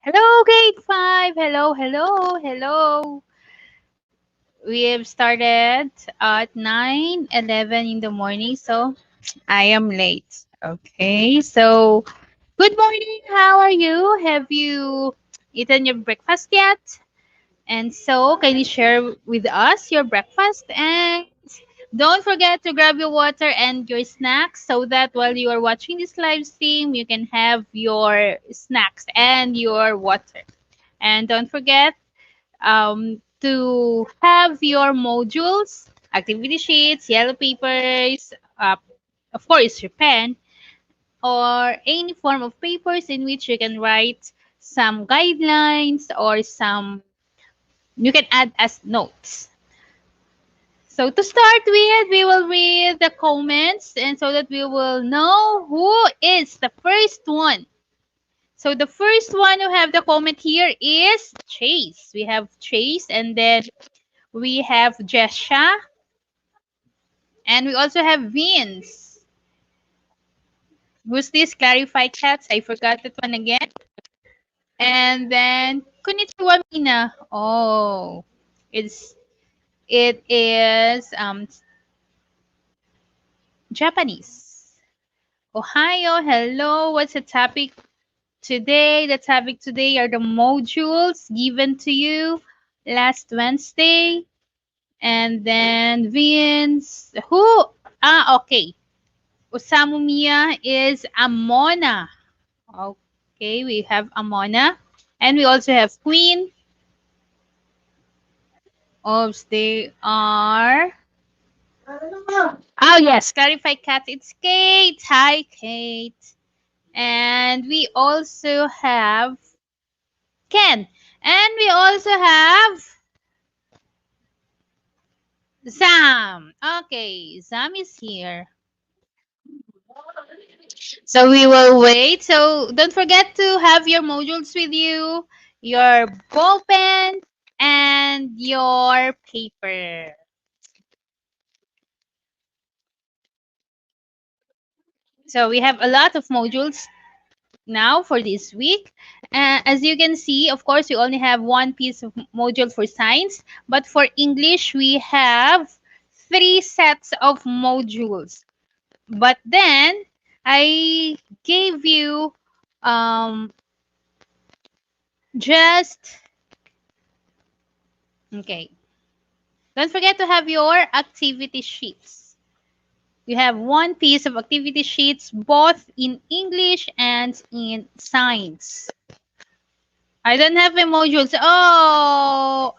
Hello, grade 5. Hello, hello, hello. We have started at 9:11 in the morning, so I am late. Okay, so good morning. How are you? Have you eaten your breakfast yet? And so, can you share with us your breakfast? And don't forget to grab your water and your snacks so that while you are watching this live stream, you can have your snacks and your water. And don't forget to have your modules, activity sheets, yellow papers, of course, your pen, or any form of papers in which you can write some guidelines or some you can add as notes. So to start with, we will read the comments and so that we will know who is the first one. So the first one who have the comment here is Chase. We have Chase and then we have Jesha and we also have Vince. Who's this? Clarify Cats. I forgot that one again. And then Konnichiwa Mina. Oh, it is Japanese. Ohio, hello. What's the topic today? The topic today are the modules given to you last Wednesday. And then Vince, who? Okay. Osamu Miya is Amona. Okay, we have Amona. And we also have Queen. Oops, they are. Oh, yes, Clarify Cat. It's Kate. Hi, Kate. And we also have Ken. And we also have Zam. Okay, Zam is here. So we will wait. So don't forget to have your modules with you, your ball pen, and your paper. So we have a lot of modules now for this week. As you can see, of course, we only have one piece of module for science, but for English, we have three sets of modules. But then I gave you um, just, okay. Don't forget to have your activity sheets. You have one piece of activity sheets both in English and in science. I don't have my modules. Oh,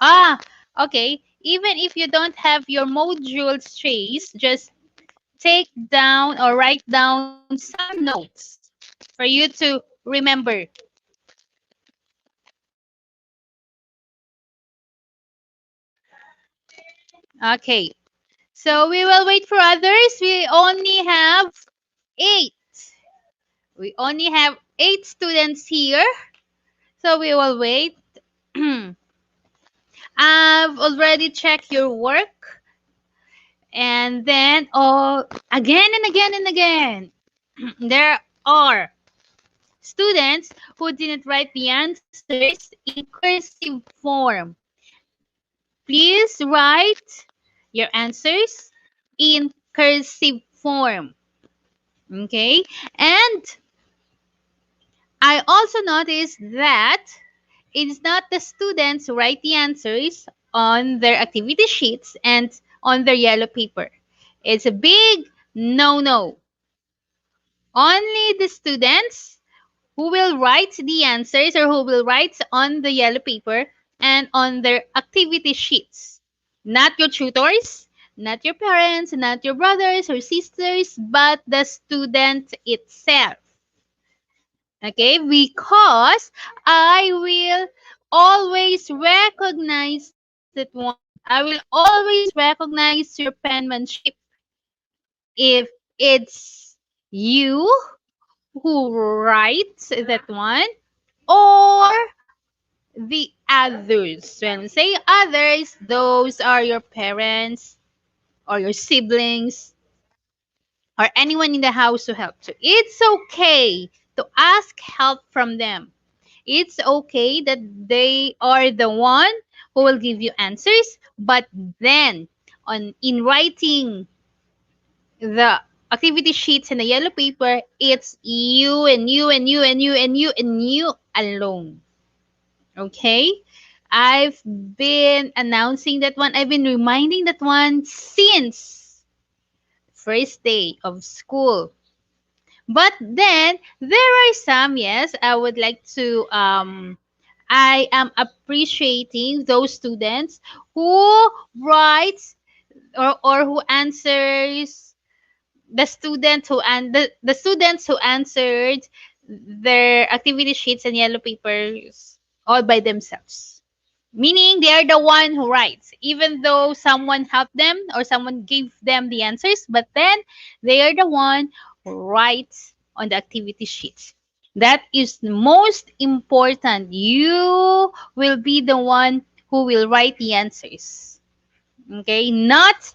okay. Even if you don't have your modules trace, just take down or write down some notes for you to remember. Okay. So we will wait for others. We only have 8. We only have 8 students here. So we will wait. I've already checked your work. And then, again and again and again, there are students who didn't write the answers in cursive form. Please write your answers in cursive form. Okay? And I also noticed that it's not the students who write the answers on their activity sheets and on their yellow paper. It's a big no-no. Only the students who will write the answers or who will write on the yellow paper and on their activity sheets. Not your tutors, not your parents, not your brothers or sisters, but the student itself. Okay, because I will always recognize that one. I will always recognize your penmanship if it's you who writes that one or the others. When we say others, those are your parents or your siblings or anyone in the house who helped you. It's okay to ask help from them. It's okay that they are the one who will give you answers, but then on in writing the activity sheets in the yellow paper, it's you and you and you and you and you and you alone. Okay? I've been announcing that one. I've been reminding that one since first day of school. But then there are some, yes, I would like to I am appreciating those students who writes or who answers the students who answered their activity sheets and yellow papers all by themselves, meaning they are the one who writes even though someone helped them or someone gave them the answers, but then they are the one who writes on the activity sheets. That is most important. You will be the one who will write the answers, okay, not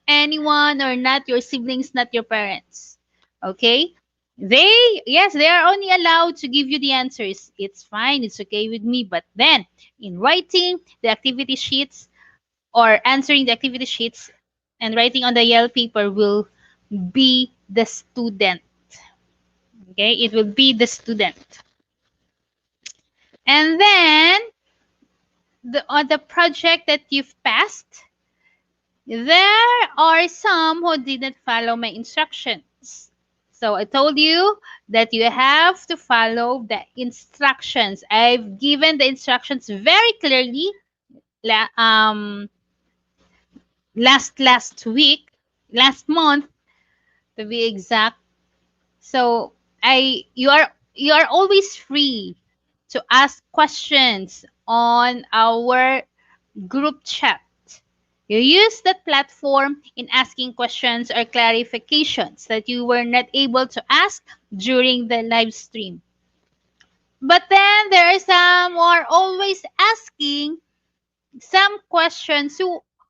anyone, or not your siblings, not your parents. Okay? Yes, they are only allowed to give you the answers. It's fine, it's okay with me. But then, in writing the activity sheets or answering the activity sheets and writing on the yellow paper will be the student. Okay? It will be the student. And then, on the project that you've passed, there are some who didn't follow my instructions. So I told you that you have to follow the instructions. I've given the instructions very clearly la- um last week, last month to be exact. So you are always free to ask questions on our group chat. You use that platform in asking questions or clarifications that you were not able to ask during the live stream. But then there are some who are always asking some questions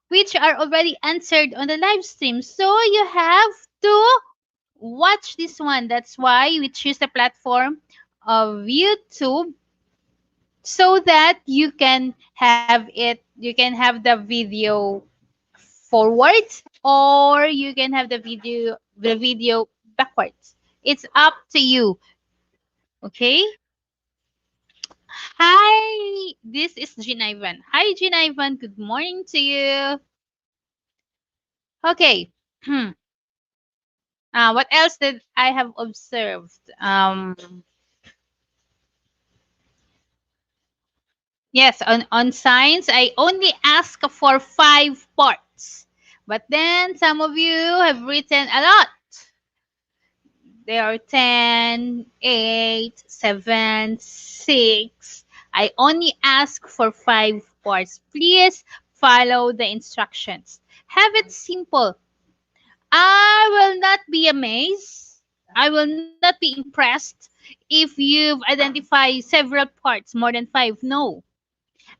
which are already answered on the live stream. So you have to watch this one. That's why we choose the platform of YouTube so that you can have the video forwards, or you can have the video backwards. It's up to you. Okay? Hi, this is Ivan. Hi, Ivan. Good morning to you. Okay. What else did I have observed? Yes, on science, I only ask for 5 parts. But then some of you have written a lot. There are 10, 8, 7, 6. I only ask for 5 parts. Please follow the instructions. Have it simple. I will not be amazed. I will not be impressed if you've identified several parts, more than 5. No.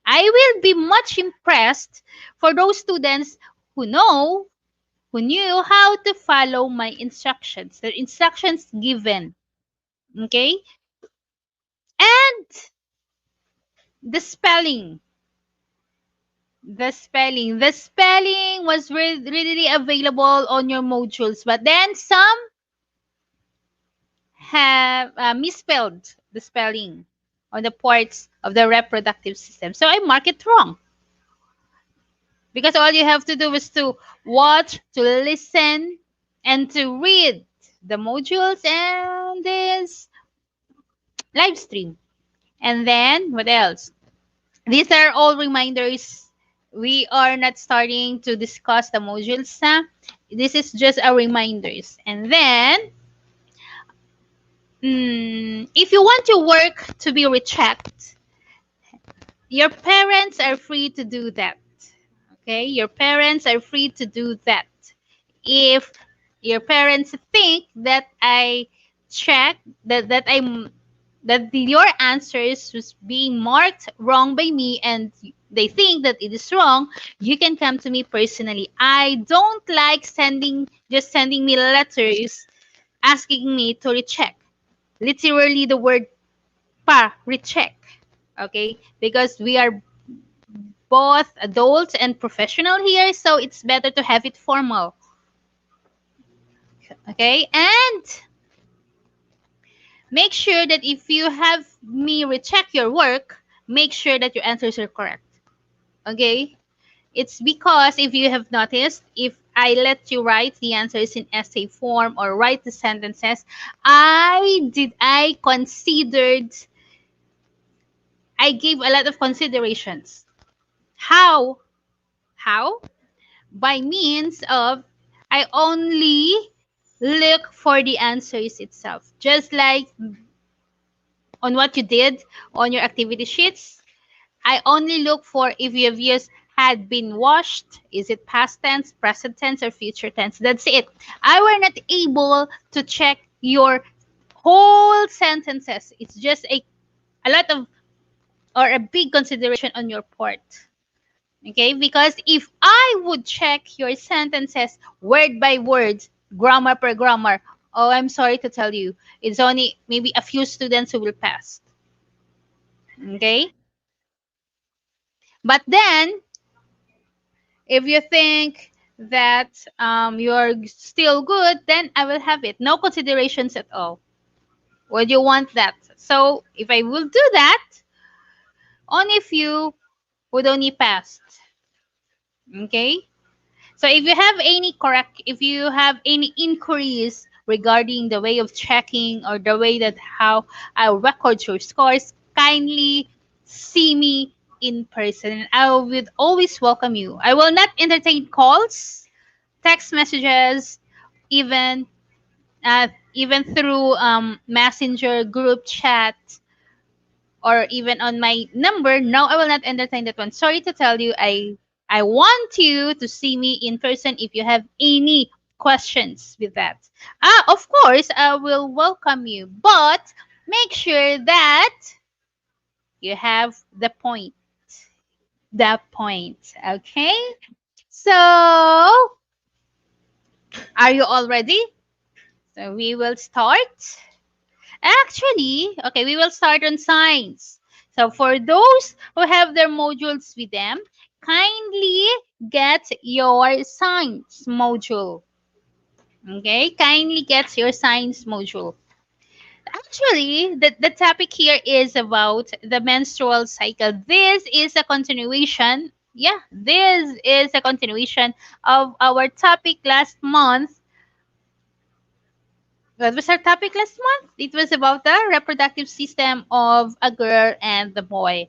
I will be much impressed for those students who knew how to follow my instructions, the instructions given. Okay? And the spelling. The spelling was readily available on your modules, but then some have misspelled the spelling on the parts of the reproductive system. So I mark it wrong. Because all you have to do is to watch, to listen, and to read the modules and this live stream. And then, what else? These are all reminders. We are not starting to discuss the modules. This is just a reminders. And then, if you want your work to be rechecked, your parents are free to do that. Okay? Your parents are free to do that. If your parents think that I check that your answers was being marked wrong by me and they think that it is wrong, you can come to me personally. I don't like sending me letters asking me to recheck. Literally the word pa recheck. Okay, because we are both adults and professional here, so it's better to have it formal. Okay, and make sure that if you have me recheck your work, make sure that your answers are correct. Okay, it's because if you have noticed, if I let you write the answers in essay form or write the sentences, I considered, I gave a lot of considerations. How? How? By means of, I only look for the answers itself. Just like on what you did on your activity sheets, I only look for if you have used had been washed, is it past tense, present tense, or future tense. That's it. I were not able to check your whole sentences. It's just a lot of, or a big consideration on your part. Okay, because if I would check your sentences word by word, grammar per grammar, oh, I'm sorry to tell you, it's only maybe a few students who will pass. Okay, but then if you think that you're still good, then I will have it. No considerations at all. Would you want that? So if I will do that, only few would only pass. Okay? So if you have any inquiries regarding the way of checking or the way that how I record your scores, kindly see me in person. I would always welcome you. I will not entertain calls, text messages, even even through messenger group chat or even on my number. No, I will not entertain that one. Sorry to tell you, I want you to see me in person if you have any questions with that. Of course, I will welcome you, but make sure that you have the point. The point, okay? So, are you all ready? So we will start. Actually, okay, we will start on science. So for those who have their modules with them, kindly get your science module. Okay, kindly get your science module. Actually, the topic here is about the menstrual cycle. This is a continuation. Yeah, this is a continuation of our topic last month. What was our topic last month? It was about the reproductive system of a girl and the boy.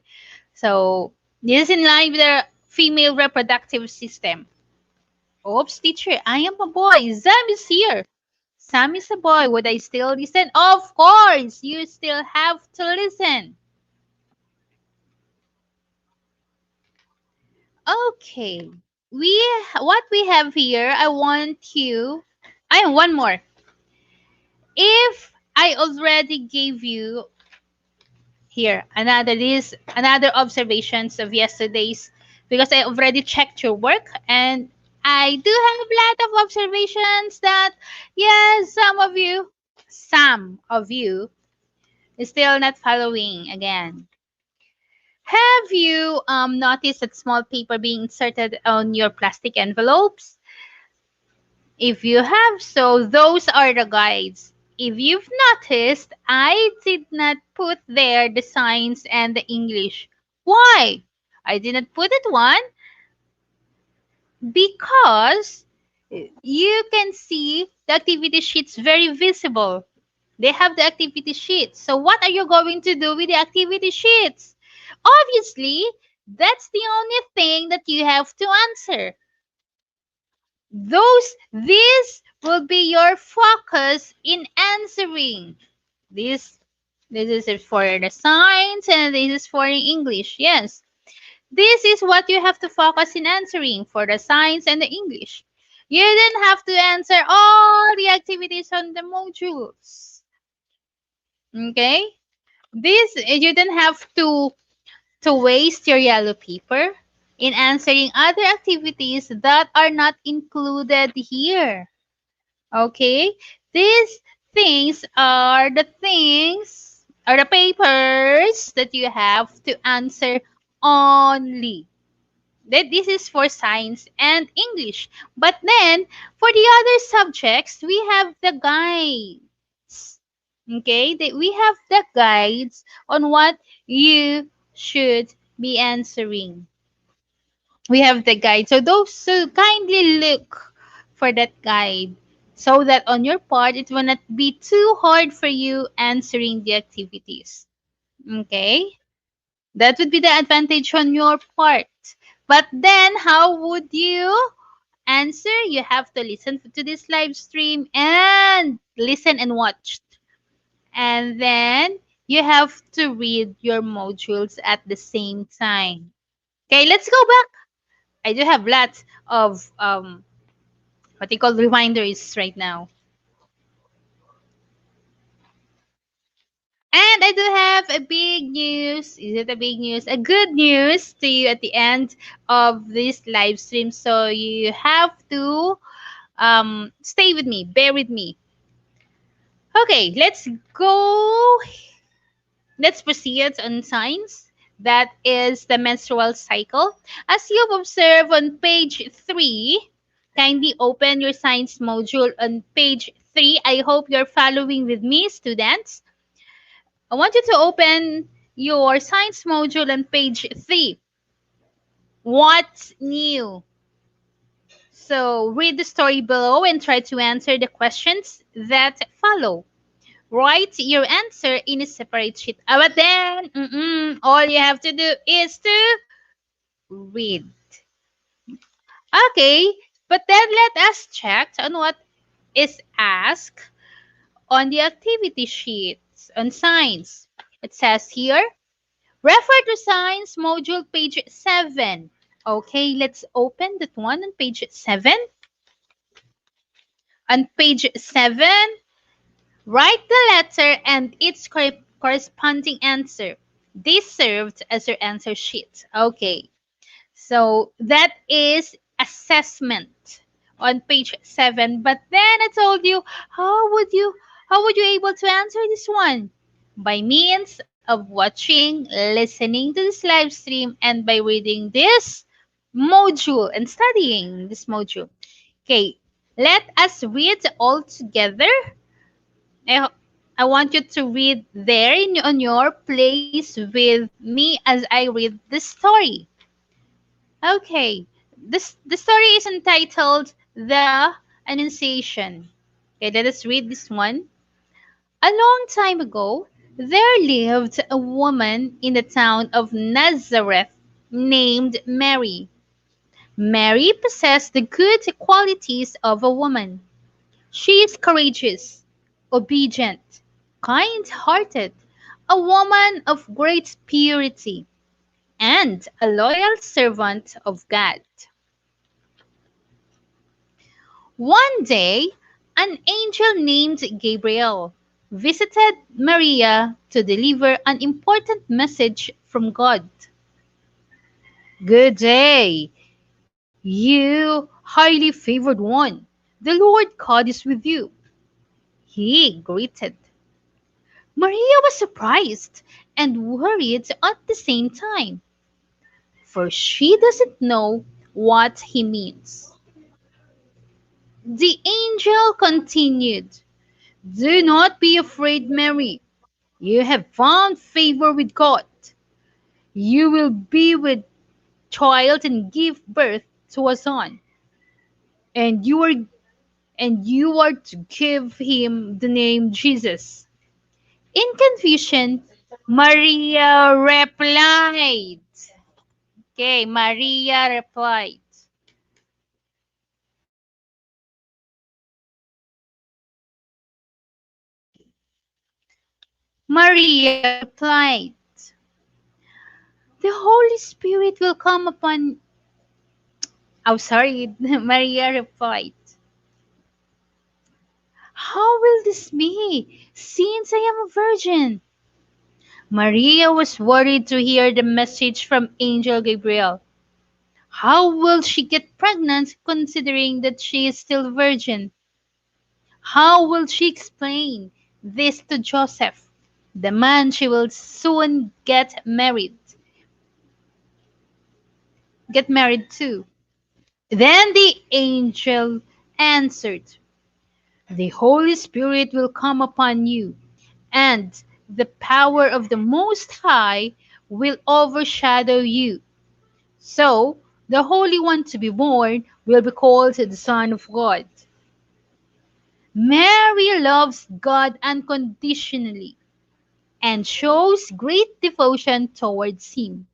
So this is in line with the female reproductive system. Oops, teacher, I am a boy. Sam is here. Sam is a boy. Would I still listen? Of course, you still have to listen. Okay. What we have here, I want you. I have one more. If I already gave you here another observations of yesterday's, because I already checked your work and I do have a lot of observations that yes, some of you is still not following again. Have you noticed that small paper being inserted on your plastic envelopes? If you have, so those are the guides. If you've noticed, I did not put there the science and the English. Why? I didn't put it one because you can see the activity sheets very visible. They have the activity sheets. So what are you going to do with the activity sheets? Obviously, that's the only thing that you have to answer. This will be your focus in answering. This is for the science and this is for the English. Yes. This is what you have to focus in answering for the science and the English. You don't have to answer all the activities on the modules. Okay? This you don't have to waste your yellow paper in answering other activities that are not included here. Okay? These things are the things. or the papers that you have to answer only. That this is for science and English. But then for the other subjects, we have the guides. Okay, we have the guides on what you should be answering. We have the guide. So kindly look for that guide so that on your part it will not be too hard for you answering the activities. Okay? That would be the advantage on your part. But then how would you answer? You have to listen to this live stream and listen and watch. And then you have to read your modules at the same time. Okay, let's go back. I do have lots of what you call reminders right now. And I do have a big news. Is it a big news? A good news to you at the end of this live stream. So you have to stay with me, bear with me. Okay, let's go. Let's proceed on signs. That is the menstrual cycle. As you've observed on page 3, kindly open your science module on page 3. I hope you're following with me, students. I want you to open your science module on page 3. What's new? So read the story below and try to answer the questions that follow. Write your answer in a separate sheet. But then, all you have to do is to read. Okay, but then let us check on what is asked on the activity sheets on science. It says here, refer to science module page 7. Okay, let's open that one on page 7. On page 7, write the letter and its corresponding answer. This served as your answer sheet. Okay, so that is assessment on page 7. But then I told you, how would you able to answer this one? By means of watching, listening to this live stream, and by reading this module and studying this module. Okay, let us read all together. I, I want you to read there on your place with me as I read the story. Okay, the story is entitled The Annunciation. Okay, let us read this one. A long time ago, there lived a woman in the town of Nazareth named Mary. Mary possessed the good qualities of a woman. She is courageous, obedient, kind hearted, a woman of great purity, and a loyal servant of God. One day, an angel named Gabriel visited Maria to deliver an important message from God. Good day, you highly favored one. The Lord God is with you. He greeted. Maria was surprised and worried at the same time, for she doesn't know what he means. The angel continued, do not be afraid, Mary. You have found favor with God. You will be with child and give birth to a son, and you are to give him the name Jesus. In confusion, Maria replied. Okay, Maria replied. Maria replied, the Holy Spirit will come upon. Oh, sorry. Maria replied, how will this be, since I am a virgin? Maria was worried to hear the message from Angel Gabriel. How will she get pregnant considering that she is still virgin? How will she explain this to Joseph? the man she will soon get married to. Then the angel answered, the Holy Spirit will come upon you, and the power of the Most High will overshadow you. So, the Holy One to be born will be called the Son of God. Mary loves God unconditionally and shows great devotion towards Him.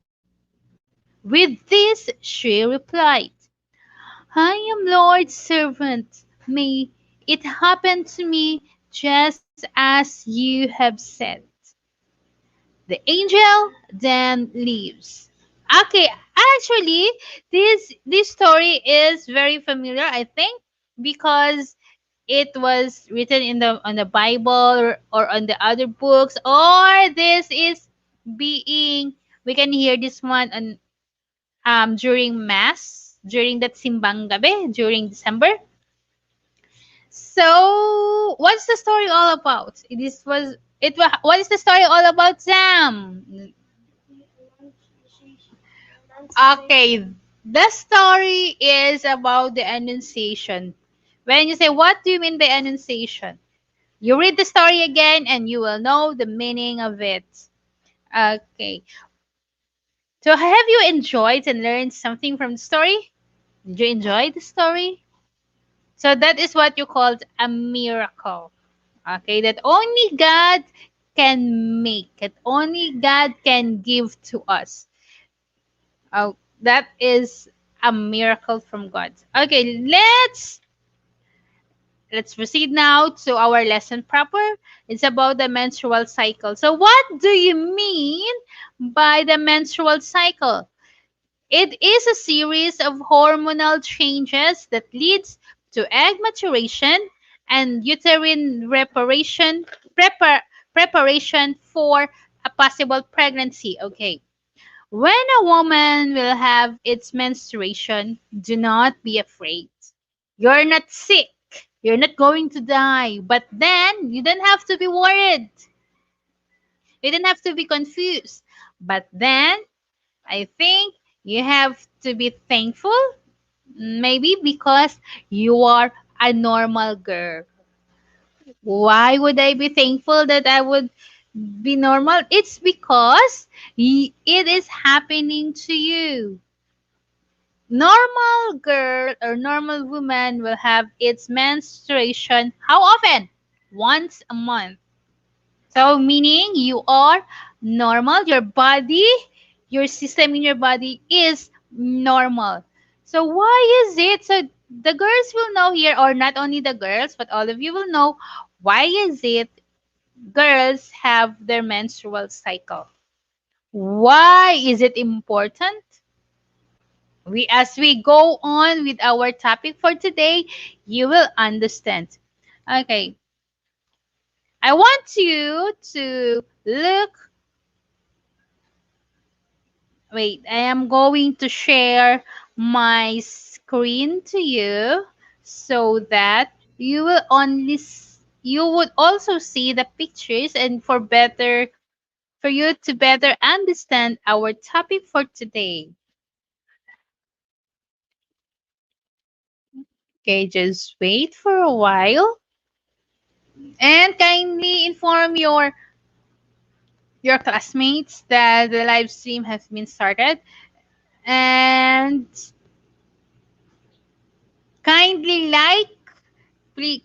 With this, she replied, I am Lord's servant. May it happen to me just as you have said. The angel then leaves. Okay, actually, this story is very familiar, I think, because it was written in the on the Bible, or on the other books, or this is being we can hear this one on during mass, during that simbang gabi during December. So, what's the story all about? What is the story all about, Sam? Okay, the story is about the Annunciation. When you say, what do you mean by Annunciation? You read the story again and you will know the meaning of it. Okay. So, have you enjoyed and learned something from the story? Did you enjoy the story? So, that is what you called a miracle. Okay, that only God can make, that only God can give to us. Oh, that is a miracle from God. Okay, let's proceed now to our lesson proper. It's about the menstrual cycle. So what do you mean by the menstrual cycle? It is a series of hormonal changes that leads to egg maturation and uterine preparation for a possible pregnancy. Okay. When a woman will have its menstruation, do not be afraid. You're not sick. You're not going to die. But then you don't have to be worried. You don't have to be confused. But then I think you have to be thankful, maybe because you are a normal girl. Why would I be thankful that I would be normal? It's because it is happening to you. Normal girl or normal woman will have its menstruation how often? Once a month. So meaning you are normal, your system in your body is normal. So why is it? So the girls will know here, or not only the girls, but all of you will know, why is it girls have their menstrual cycle? Why is it important? As we go on with our topic for today, you will understand. Okay, I want you to look. Wait, I am going to share my screen to you so that you would also see the pictures, and for you to better understand our topic for today. Okay, just wait for a while and kindly inform your classmates that the live stream has been started, and kindly like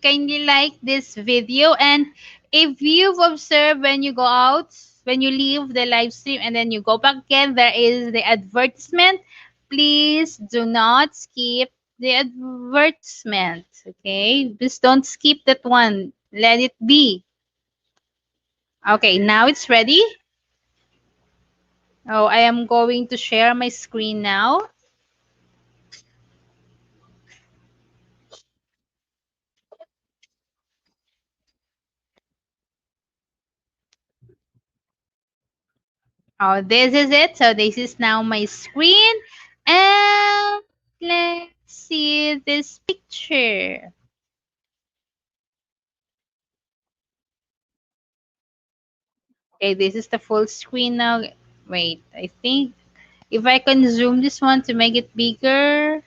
kindly like this video. And if you've observed, when you go out, when you leave the live stream and then you go back again, there is the advertisement. Please do not skip the advertisement. Okay, just don't skip that one, let it be. Okay, now it's ready. Oh, I am going to share my screen now. Oh, this is it. So this is now my screen. And let's see this picture. Okay, this is the full screen now. Wait, I think if I can zoom this one to make it bigger.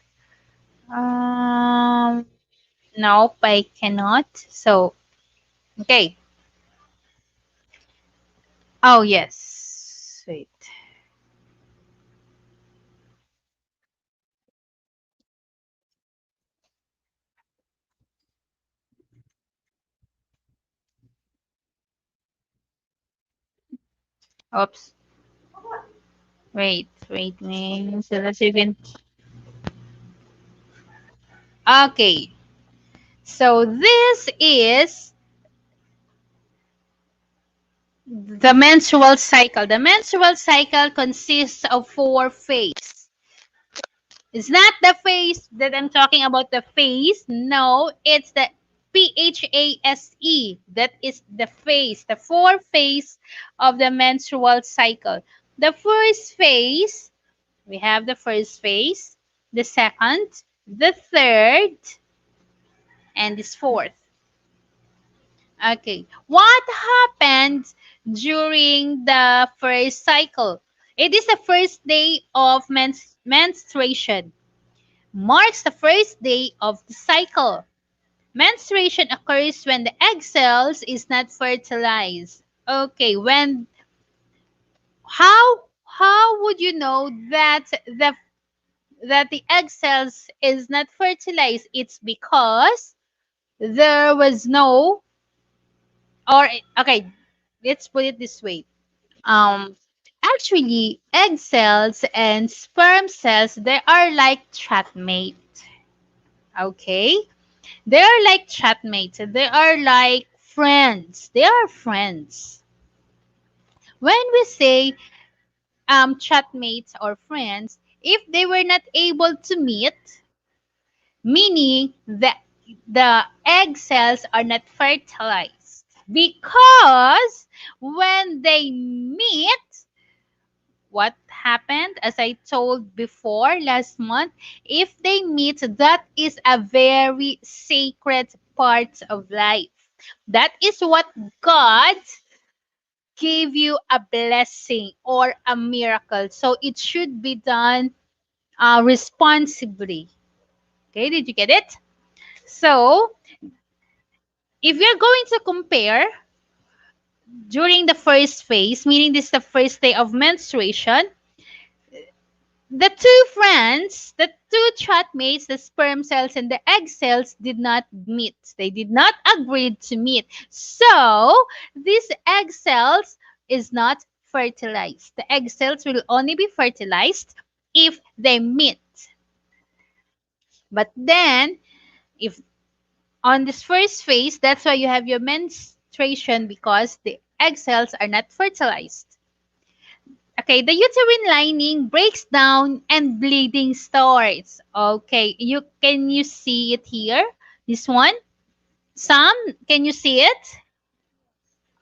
Um, nope, I cannot. So, okay. Oh, yes. Wait. Oops. Wait. So let's even. Okay. So this is the menstrual cycle. The menstrual cycle consists of four phases. It's not the phase that I'm talking about, the phase. No, it's the PHASE. That is the phase, the four phase of the menstrual cycle. The first phase, we have the first phase, the second, the third, and this fourth. Okay. What happened during the first cycle? It is the first day of menstruation. Marks the first day of the cycle. Menstruation occurs when the egg cells is not fertilized. Okay, when how would you know that the egg cells is not fertilized? It's because there was no, or okay, let's put it this way. Um Actually, egg cells and sperm cells, they are like chatmates. Okay? They are like chatmates. They are like friends. They are friends. When we say chatmates or friends, if they were not able to meet, meaning that the egg cells are not fertilized, because when they meet, what happened, as I told before last month, if they meet, that is a very sacred part of life. That is what God gave you, a blessing or a miracle. So it should be done responsibly. Okay, did you get it? So if you're going to compare during the first phase, meaning this is the first day of menstruation, the two friends, the two chatmates, the sperm cells and the egg cells did not meet. They did not agree to meet. So, these egg cells is not fertilized. The egg cells will only be fertilized if they meet. But then, if on this first phase, that's why you have your menstruation, because the egg cells are not fertilized. Okay, the uterine lining breaks down and bleeding starts. Okay, you see it here? This one? Sam, can you see it?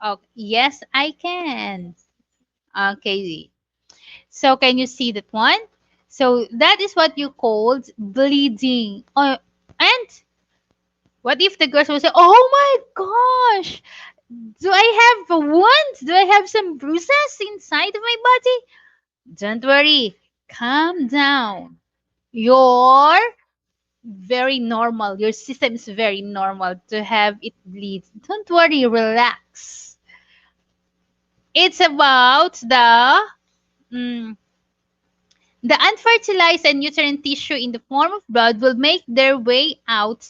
Oh, yes, I can. Okay. So can you see that one? So that is what you called bleeding. And what if the girls will say, "Oh my gosh, do I have wounds? Do I have some bruises inside of my body?" Don't worry. Calm down. You're very normal. Your system is very normal to have it bleed. Don't worry. Relax. It's about mm, the unfertilized and uterine tissue in the form of blood will make their way out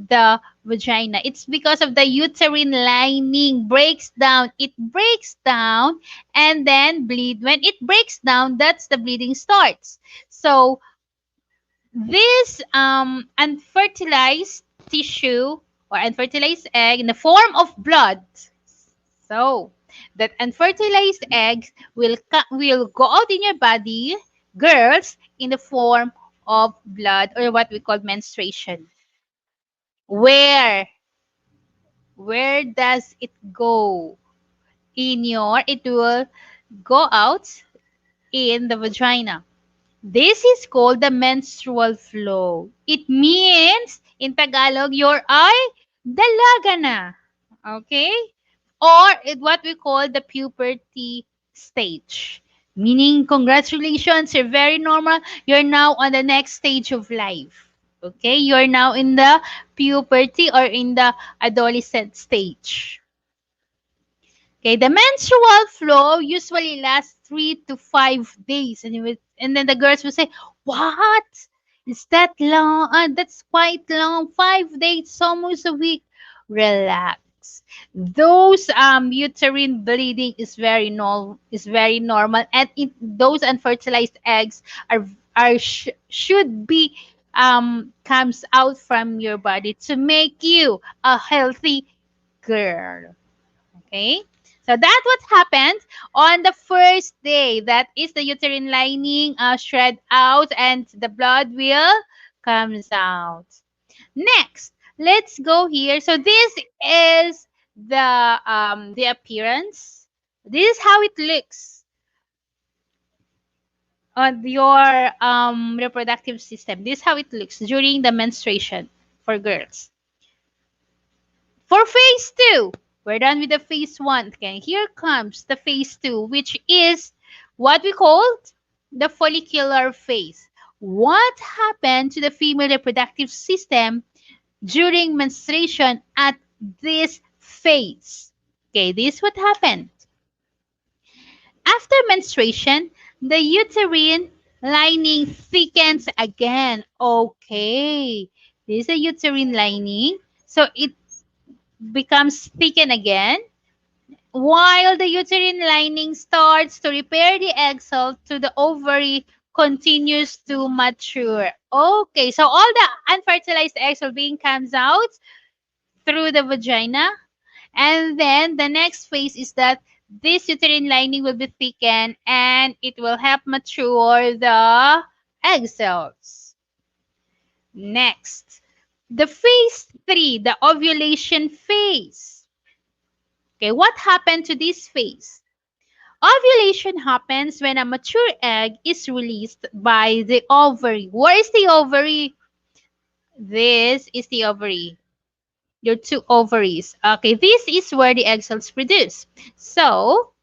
the vagina. It's because of the uterine lining breaks down. It breaks down and then bleed. When it breaks down, that's the bleeding starts. So this unfertilized tissue or unfertilized egg in the form of blood. So that unfertilized egg will go out in your body, girls, in the form of blood, or what we call menstruation. Where where does it go? It will go out in the vagina. This is called the menstrual flow. It means, in Tagalog, your ay dalaga na. Okay? or what we call the puberty stage. Meaning, congratulations, you're very normal. You're now on the next stage of life. Okay, you're now in the puberty or in the adolescent stage. Okay, the menstrual flow usually lasts 3 to 5 days, and and then the girls will say, "What? Is that long? That's quite long. 5 days, almost a week." Relax. Those uterine bleeding is very normal, and those unfertilized eggs should be comes out from your body to make you a healthy girl. Okay? So that's what happened on the first day. That is the uterine lining shred out and the blood will comes out. Next, let's go here. So this is the appearance. This is how it looks on your reproductive system. This is how it looks during the menstruation for girls. For phase two, we're done with the phase one. Okay, here comes the phase two, which is what we called the follicular phase. What happened to the female reproductive system during menstruation at this phase? Okay, this is what happened. After menstruation, the uterine lining thickens again. Okay, this is a uterine lining. So it becomes thickened again while the uterine lining starts to repair the egg cell to the ovary continues to mature. Okay, so all the unfertilized eggs will being comes out through the vagina, and then the next phase is that this uterine lining will be thickened and it will help mature the egg cells. Next, the phase 3, the ovulation phase. Okay, what happened to this phase? Ovulation happens when a mature egg is released by the ovary. Where is the ovary? This is the ovary. Your two ovaries. Okay, this is where the egg cells produce. So,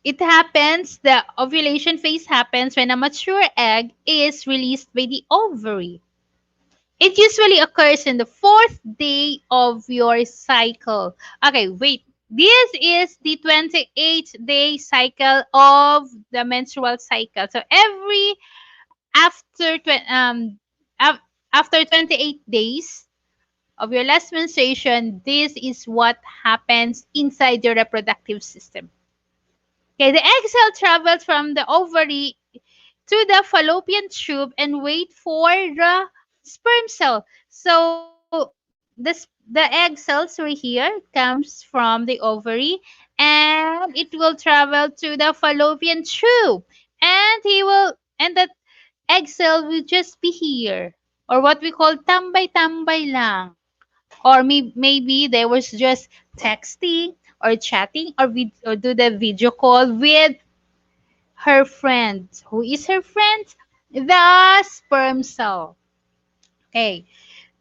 it happens, the ovulation phase happens when a mature egg is released by the ovary. It usually occurs in the fourth day of your cycle. Okay, wait. This is the 28-day cycle of the menstrual cycle. So every after after 28 days of your last menstruation, this is what happens inside your reproductive system. Okay, the egg cell travels from the ovary to the fallopian tube and wait for the sperm cell. So the egg cells right here comes from the ovary and it will travel to the fallopian tube and that egg cell will just be here or what we call tambay-tambay lang. Or maybe they was just texting or chatting or do the video call with her friend. Who is her friend? The sperm cell. Okay.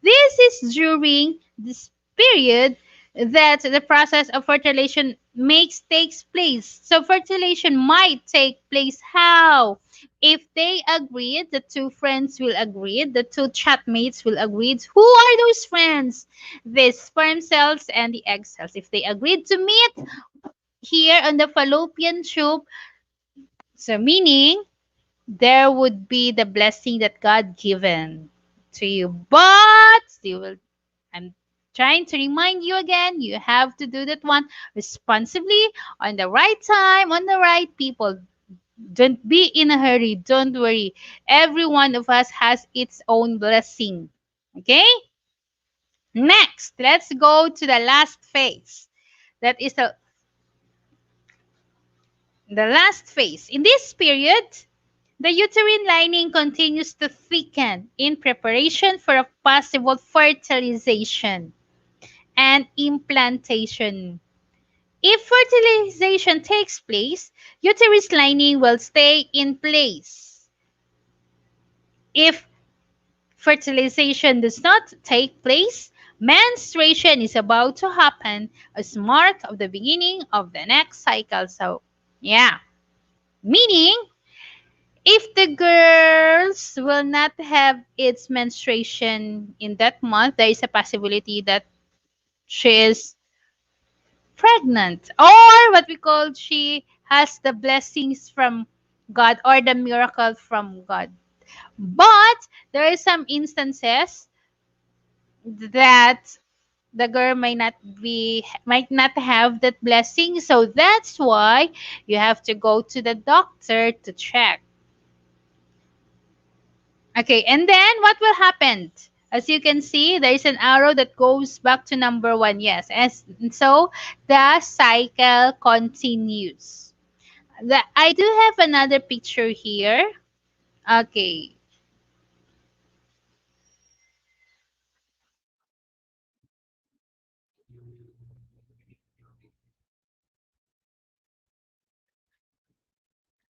This is during this period that the process of fertilization takes place. So fertilization might take place how? If they agreed, the two friends will agree, the two chatmates will agree. Who are those friends? The sperm cells and the egg cells. If they agreed to meet here on the fallopian tube, so meaning there would be the blessing that God given to you. But you will I'm trying to remind you again, you have to do that one responsibly, on the right time, on the right people. Don't be in a hurry. Don't worry. Every one of us has its own blessing. Okay? Next, let's go to the last phase. That is the last phase. In this period, the uterine lining continues to thicken in preparation for a possible fertilization and implantation. If fertilization takes place, uterus lining will stay in place. If fertilization does not take place, Menstruation is about to happen as mark of the beginning of the next cycle. So, yeah. Meaning, if the girls will not have its menstruation in that month, there is a possibility that she is pregnant, or what we call she has the blessings from God or the miracle from God. But there is some instances that the girl might not have that blessing, so that's why you have to go to the doctor to check. Okay, and then what will happen? As you can see, there is an arrow that goes back to number one. Yes, and so the cycle continues. I do have another picture here. Okay.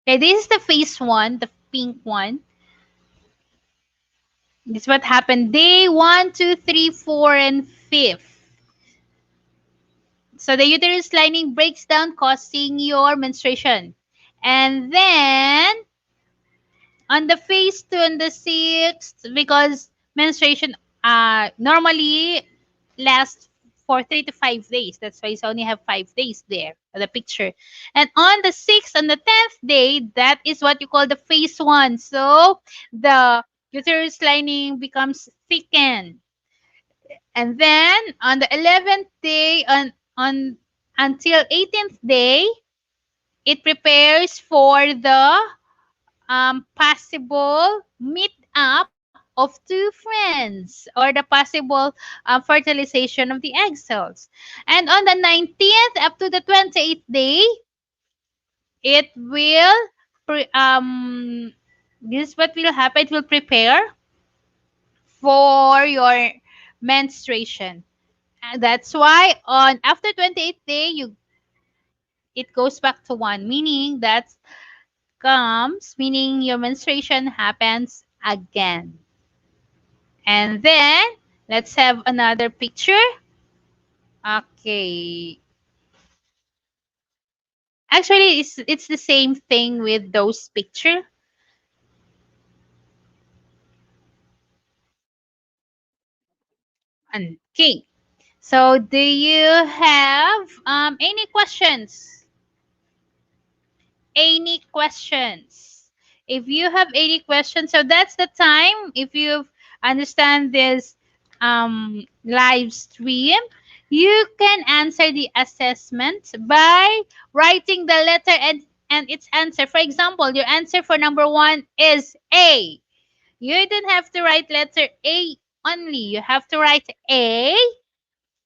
Okay, this is the phase one, the pink one. This is what happened day one, two, three, four, and fifth. So the uterus lining breaks down, causing your menstruation. And then on the phase two and the sixth, because menstruation normally lasts for 3 to 5 days. That's why it's only have 5 days there, the picture. And on the sixth and the 10th day, that is what you call the phase one. So the uterus lining becomes thickened. And then on the 11th day, on until 18th day, it prepares for the possible meet up of two friends or the possible fertilization of the egg cells. And on the 19th up to the 28th day, it will this is what will happen. It will prepare for your menstruation. And that's why on after 28th day, you it goes back to one, meaning that comes, meaning your menstruation happens again. And then let's have another picture. Okay. Actually, it's the same thing with those picture. Okay. So do you have any questions? Any questions? If you have any questions, so that's the time. If you understand this live stream, you can answer the assessment by writing the letter and its answer. For example, your answer for number one is A. You don't have to write letter A only. You have to write A.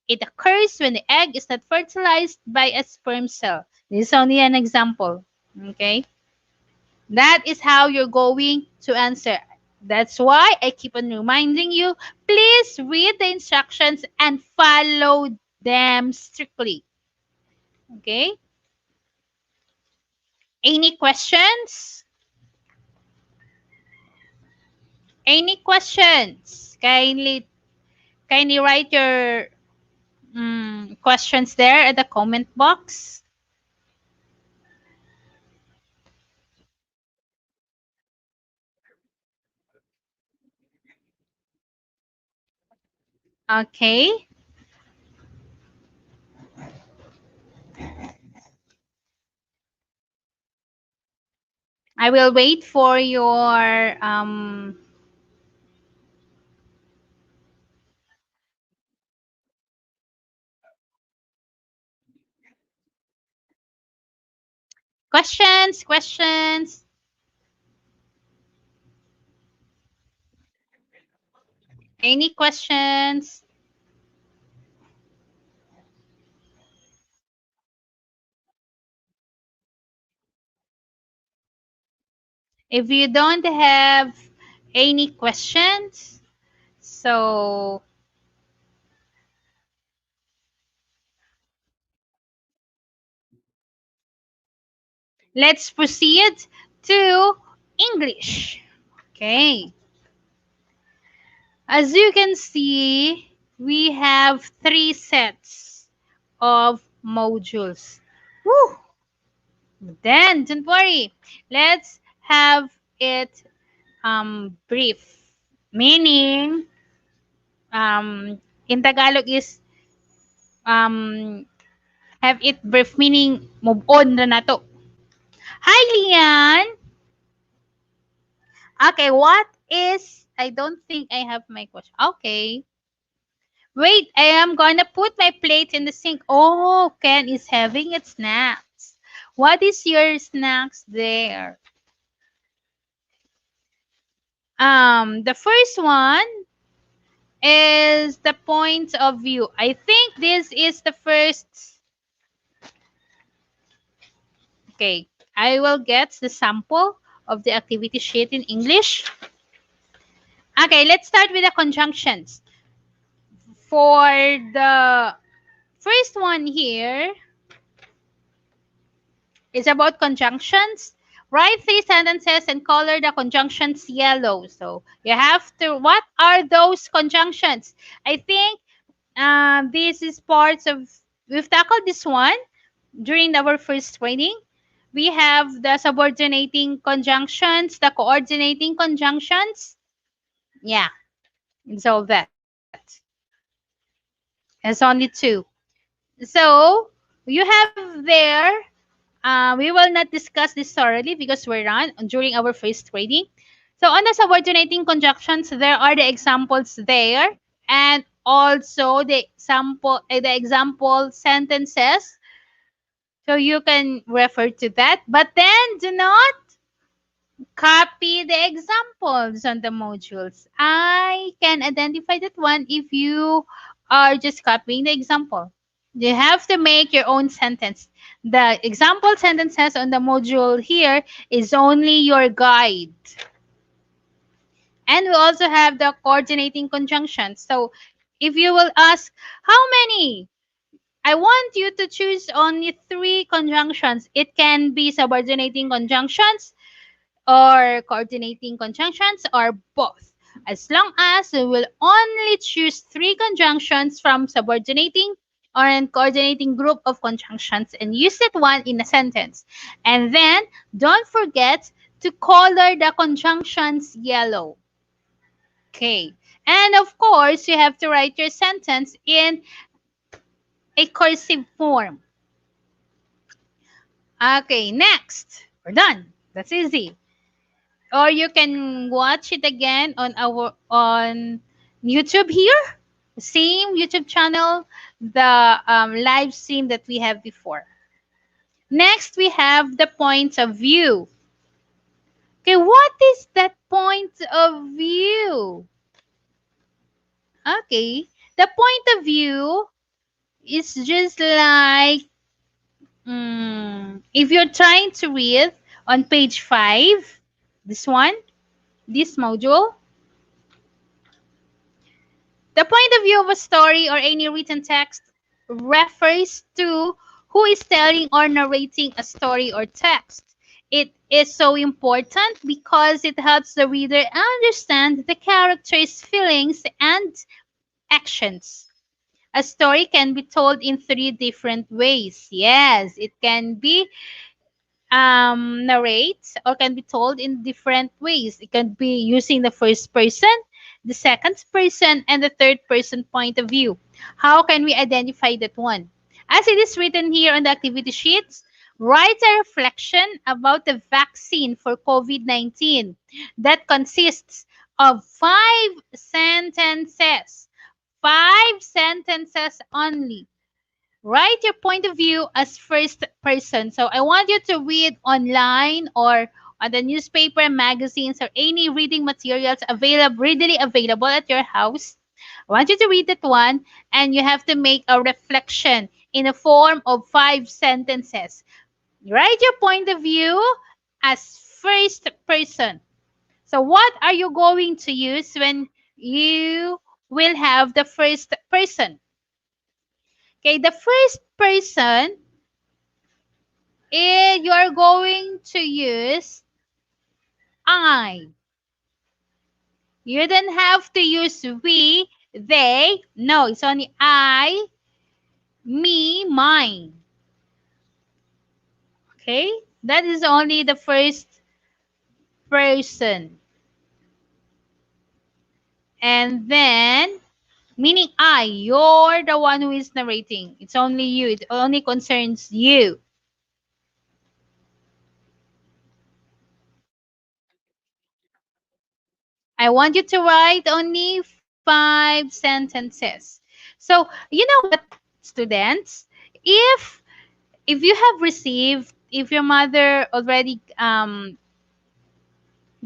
It occurs when the egg is not fertilized by a sperm cell. This is only an example. Okay. That is how you're going to answer. That's why I keep on reminding you, please read the instructions and follow them strictly. Okay? Any questions? Any questions? Kindly write your questions there at the comment box. Okay? I will wait for your questions. Questions. Any questions? If you don't have any questions, so let's proceed to English. Okay. As you can see, we have three sets of modules. Woo! Then, don't worry. Let's have it brief. Meaning, in Tagalog is um, have it brief. Meaning, move on na nato. Hi, Lian! Okay, what is... I don't think I have my question. Okay. Wait, I am gonna put my plate in the sink. Oh, Ken is having its snacks. What is your snacks there? The first one is the point of view. I think this is the first. Okay, I will get the sample of the activity sheet in English. Okay, let's start with the conjunctions. For the first one here is about conjunctions. Write three sentences and color the conjunctions yellow. So you have to, what are those conjunctions? I think this is parts of, we've tackled this one during our first training. We have the subordinating conjunctions, the coordinating conjunctions. Yeah, it's all that. It's only two. So you have there, we will not discuss this thoroughly because we're on during our first training. So on the subordinating conjunctions, there are the examples there, and also the example sentences. So you can refer to that, but then do not copy the examples on the modules. I can identify that one if you are just copying the example. You have to make your own sentence. The example sentences on the module here is only your guide. And we also have the coordinating conjunctions. So if you will ask, how many? I want you to choose only three conjunctions. It can be subordinating conjunctions, or coordinating conjunctions, or both. As long as we will only choose three conjunctions from subordinating or an coordinating group of conjunctions and use that one in a sentence. And then don't forget to color the conjunctions yellow. Okay. And of course, you have to write your sentence in a cursive form. Okay, next. We're done. That's easy. Or you can watch it again on our YouTube here, same YouTube channel, the live stream that we have before. Next, we have the point of view. Okay, what is that point of view? Okay, the point of view is just like, if you're trying to read on page 5, this one, this module, the point of view of a story or any written text refers to who is telling or narrating a story or text. It is so important because it helps the reader understand the character's feelings and actions. A story can be told in three different ways. Yes, it can be narrate or can be told in different ways. It can be using the first person, the second person, and the third person point of view. How can we identify that one? As it is written here on the activity sheets, write a reflection about the vaccine for COVID-19 that consists of 5 sentences. 5 sentences only. Write your point of view as first person. So I want you to read online or on the newspaper, magazines, or any reading materials readily available at your house. I want you to read that one, and you have to make a reflection in the form of 5 sentences. Write your point of view as first person. So what are you going to use when you will have the first person? Okay, the first person, you're going to use I. You don't have to use we They. No, it's only I, me, mine. Okay? That is only the first person. And then, meaning I, you're the one who is narrating. It's only you. It only concerns you. I want you to write only 5 sentences. So, you know what, students? If if you have received, if your mother already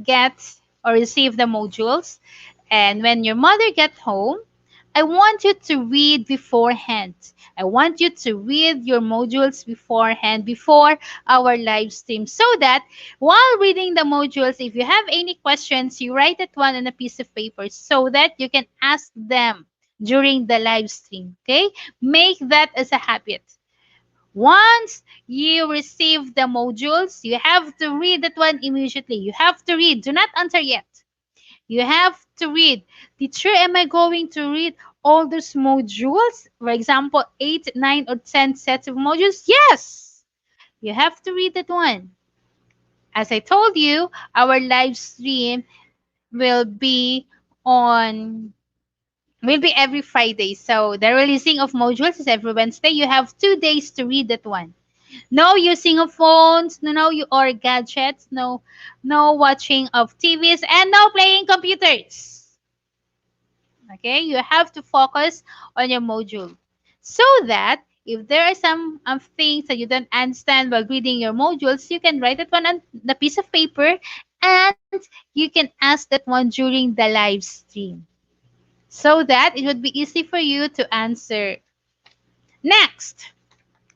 get or receive the modules, and when your mother get home, I want you to read beforehand. I want you to read your modules beforehand, before our live stream, so that while reading the modules, if you have any questions, you write that one on a piece of paper so that you can ask them during the live stream. Okay, make that as a habit. Once you receive the modules, you have to read that one immediately. You have to read. Do not answer yet. You have to read. Teacher, am I going to read all those modules? For example, 8, 9, or 10 sets of modules? Yes! You have to read that one. As I told you, our live stream will be on will be every Friday. So the releasing of modules is every Wednesday. You have 2 days to read that one. No using of phones, no or gadgets, no watching of TVs, and no playing computers. Okay, you have to focus on your module, so that if there are some things that you don't understand while reading your modules, you can write that one on the piece of paper, and you can ask that one during the live stream, so that it would be easy for you to answer. Next,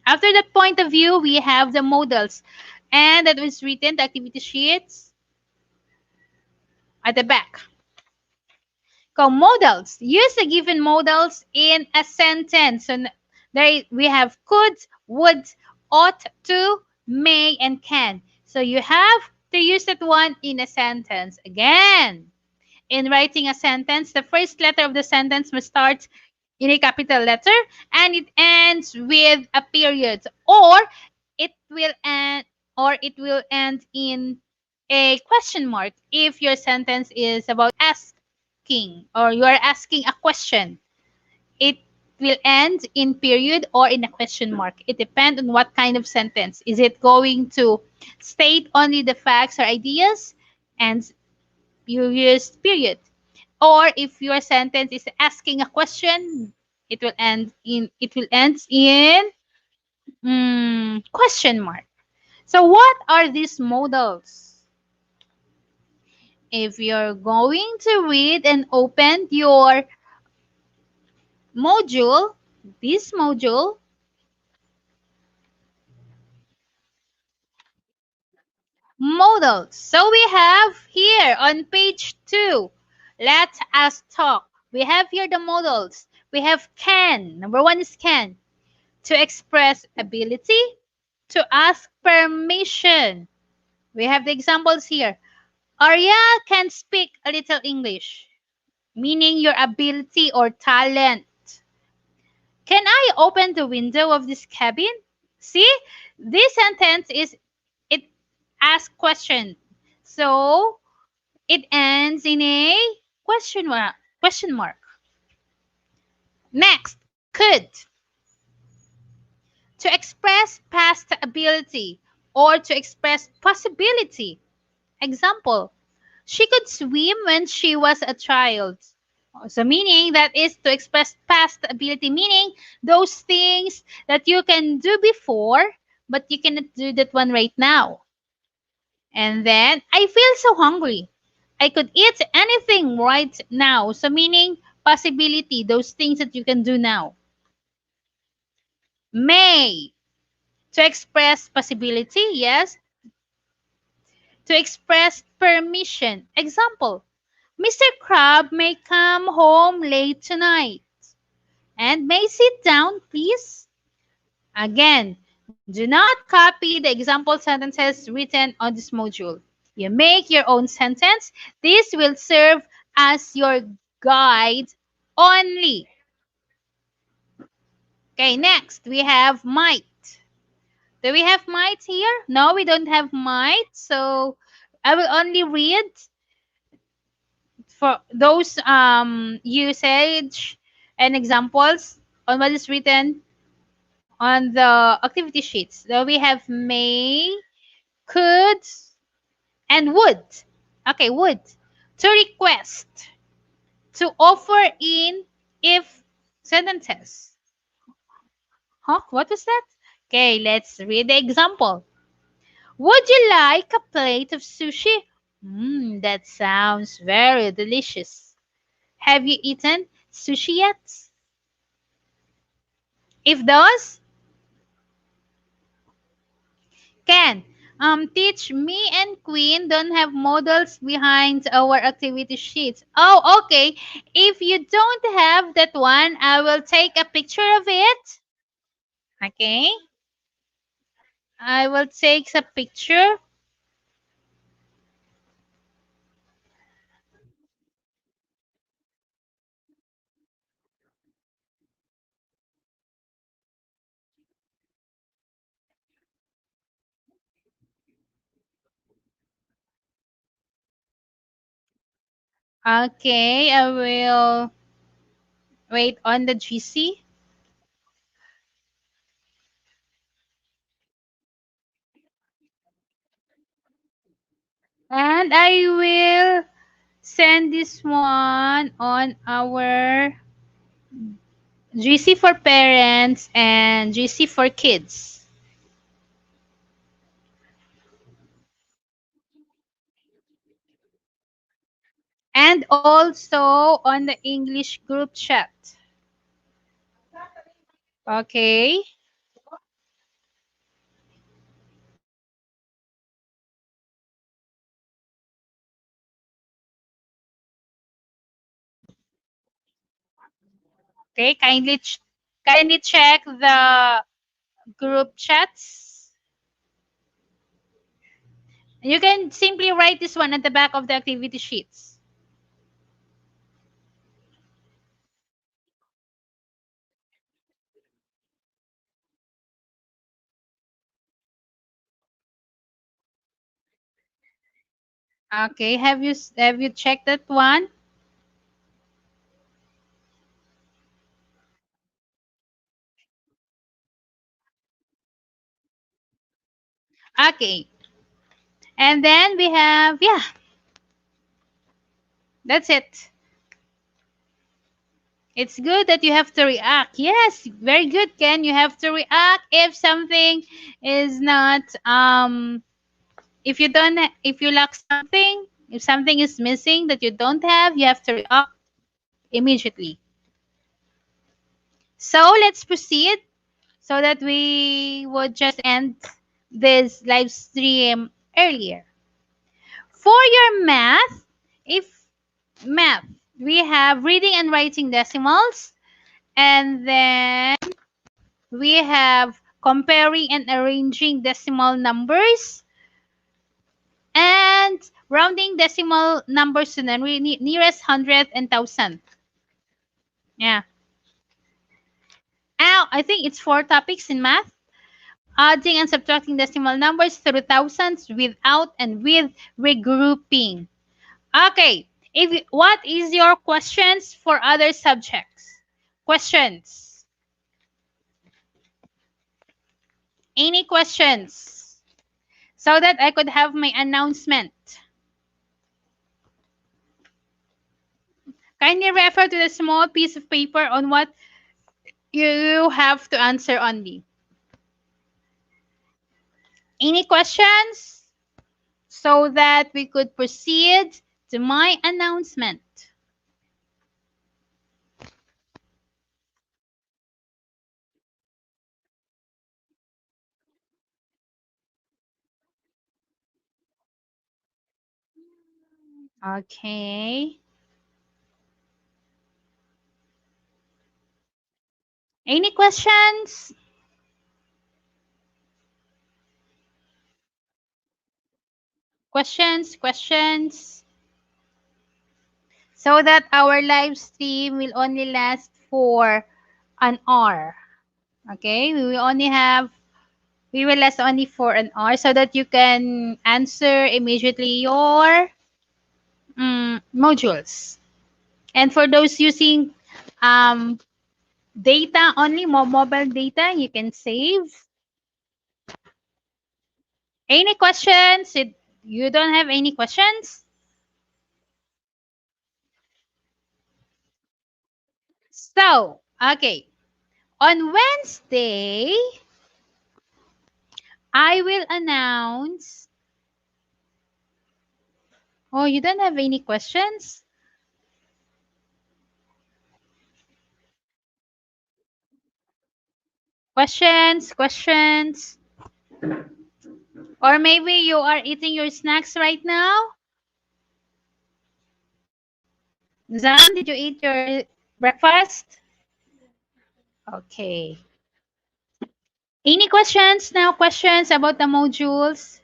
after that point of view, we have the modals, and that was written, the activity sheets at the back. Modals. Use the given modals in a sentence. So there we have could, would, ought to, may, and can. So you have to use that one in a sentence. Again, in writing a sentence, the first letter of the sentence must start in a capital letter, and it ends with a period, or it will end in a question mark if your sentence is about asking, or you are asking a question. It will end in period or in a question mark. It depends on what kind of sentence. Is it going to state only the facts or ideas, and you use period? Or if your sentence is asking a question, it will end in question mark. So what are these modals? If you're going to read and open your module, this module, modals. So we have here on page 2, let us talk. We have here the modals. We have can. Number 1 is can. To express ability, to ask permission. We have the examples here. Arya can speak a little English, meaning your ability or talent. Can I open the window of this cabin? See, this sentence is it asks question. So it ends in a question mark. Question mark. Next, could. To express past ability or to express possibility. Example, she could swim when she was a child. So meaning that is to express past ability, meaning those things that you can do before, but you cannot do that one right now. And then, I feel so hungry. I could eat anything right now. So meaning possibility, those things that you can do now. May. To express possibility, yes. To express permission. Example, Mr. Crab may come home late tonight. And may sit down, please. Again, do not copy the example sentences written on this module. You make your own sentence. This will serve as your guide only. Okay, next we have might. Do we have might here? No, we don't have might. So I will only read for those usage and examples on what is written on the activity sheets. So we have may, could, and would. Okay, would. To request, to offer in if sentences. Huh? What was that? Okay, let's read the example. Would you like a plate of sushi? That sounds very delicious. Have you eaten sushi yet? If does, can. Teach me and Queen don't have models behind our activity sheets. Oh, okay. If you don't have that one, I will take a picture of it. Okay. I will take a picture. Okay, I will wait on the GC. And I will send this one on our GC for parents and GC for kids. And also on the English group chat. Okay. Okay, kindly check the group chats. You can simply write this one at the back of the activity sheets. Okay, have you checked that one? Okay. And then we have, yeah, that's it. It's good that you have to react. Yes, very good, Ken. You have to react if something is not if you lack something, if something is missing that you don't have, you have to react immediately. So let's proceed so that we would just end this live stream earlier. For your math, if math, we have reading and writing decimals, and then we have comparing and arranging decimal numbers, and rounding decimal numbers to the nearest hundredth and thousandth. Yeah. Now, I think it's 4 topics in math. Adding and subtracting decimal numbers through thousands without and with regrouping. Okay. What is your questions for other subjects? Questions? Any questions? So that I could have my announcement. Kindly refer to the small piece of paper on what you have to answer only. Any questions? So that we could proceed to my announcement. Okay. Any questions? Questions? so that our live stream will only last for an hour. Okay, we will last only for an hour so that you can answer immediately your modules. And for those using um, data only, mobile data, you can save. Any questions? You don't have any questions? So, okay. On Wednesday, I will announce. Oh, you don't have any questions? Questions? Or maybe you are eating your snacks right now? Zan, did you eat your breakfast? Okay. Any questions now? Questions about the modules?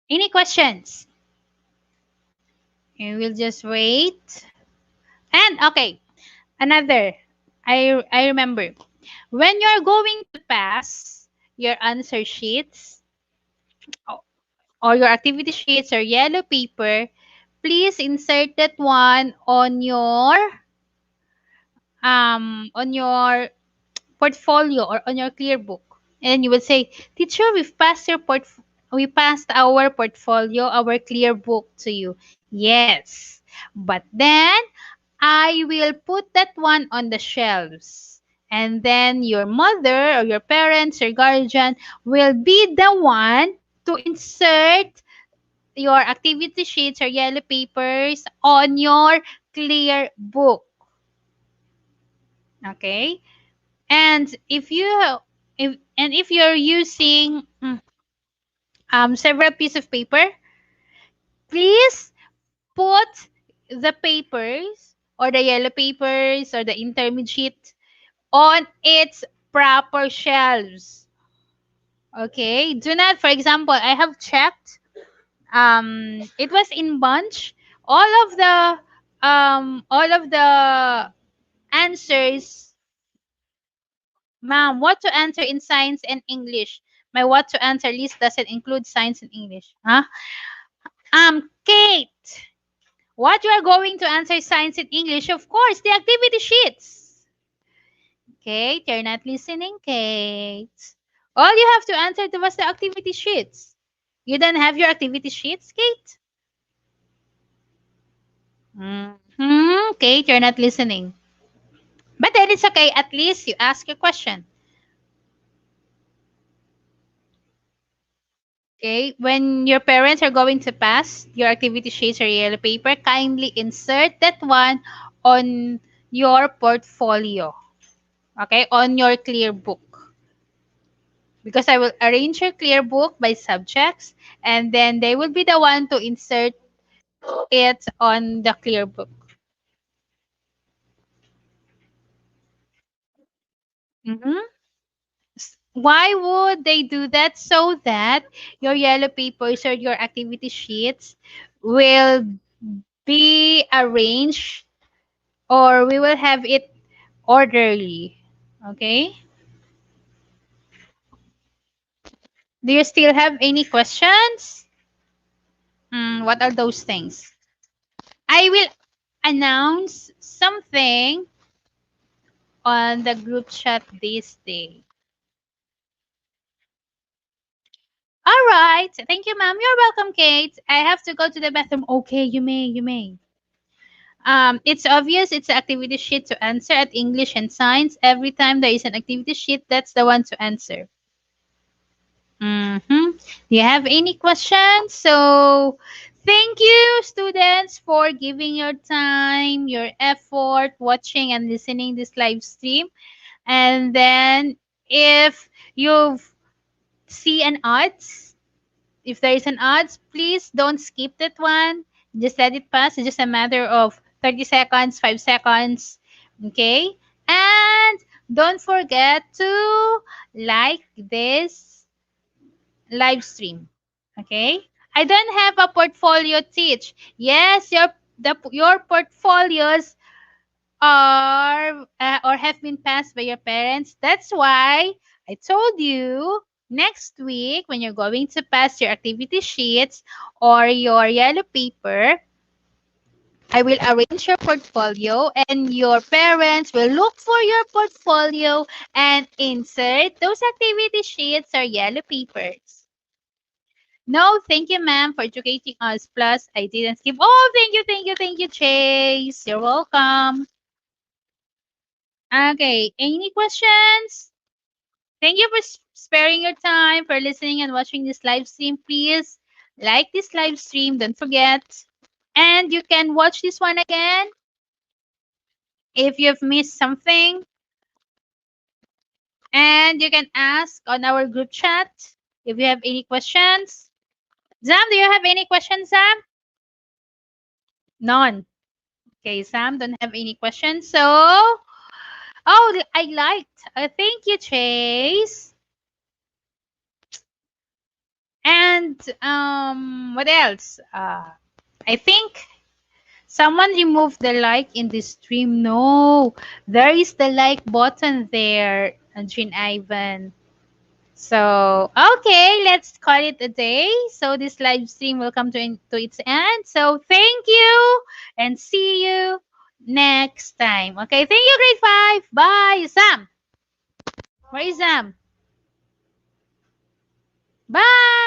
Any questions? You will just wait. And okay, another. I remember. When you're going to pass your answer sheets or your activity sheets or yellow paper, please insert that one on your portfolio or on your clear book. And you would say, teacher, we passed our portfolio, our clear book to you. Yes. But then I will put that one on the shelves. And then your mother or your parents or guardian will be the one to insert your activity sheets or yellow papers on your clear book. Okay? And if you're using several pieces of paper, please put the papers or the yellow papers or the intermediate on its proper shelves. Okay? Do not, for example, I have checked. It was in bunch. All of the answers. Ma'am, what to answer in science and English? My what to answer list doesn't include science and English. Huh? Kate, what you are going to answer science and English? Of course, the activity sheets. Kate, you're not listening, Kate. All you have to answer to was the activity sheets. You don't have your activity sheets, Kate? Kate, you're not listening. But then it's okay. At least you ask your question. Okay, when your parents are going to pass your activity sheets or yellow paper, kindly insert that one on your portfolio. Okay, on your clear book. Because I will arrange your clear book by subjects and then they will be the one to insert it on the clear book. Mm-hmm. Why would they do that? So that your yellow papers or your activity sheets will be arranged or we will have it orderly. Okay? Do you still have any questions? What are those things? I will announce something on the group chat this day. All right. Thank you, ma'am. You're welcome, Kate. I have to go to the bathroom. Okay, you may. It's obvious it's an activity sheet to answer at English and science. Every time there is an activity sheet, that's the one to answer. Do you have any questions? So, thank you, students, for giving your time, your effort, watching and listening this live stream. And then, if you see an odds, if there is an odds, please don't skip that one. Just let it pass. It's just a matter of 30 seconds, 5 seconds. Okay? And don't forget to like this live stream. Okay? I don't have a portfolio teach. Yes, your portfolios are or have been passed by your parents. That's why I told you next week when you're going to pass your activity sheets or your yellow paper, I will arrange your portfolio and your parents will look for your portfolio and insert those activity sheets or yellow papers. No, thank you, ma'am, for educating us. Plus, I didn't skip. Oh, thank you, Chase. You're welcome. Okay, any questions? Thank you for sparing your time for listening and watching this live stream. Please like this live stream. Don't forget. And you can watch this one again if you've missed something. And you can ask on our group chat if you have any questions. Zam, do you have any questions, Zam? None. Okay, Sam don't have any questions. So, oh, I liked. Thank you, Chase. And what else? I think someone removed the like in this stream. No, there is the like button there, Jean Ivan. So, okay, let's call it a day. So this live stream will come to its end. So thank you and see you next time. Okay, thank you, grade 5. Bye. Sam. Where is Sam? Bye.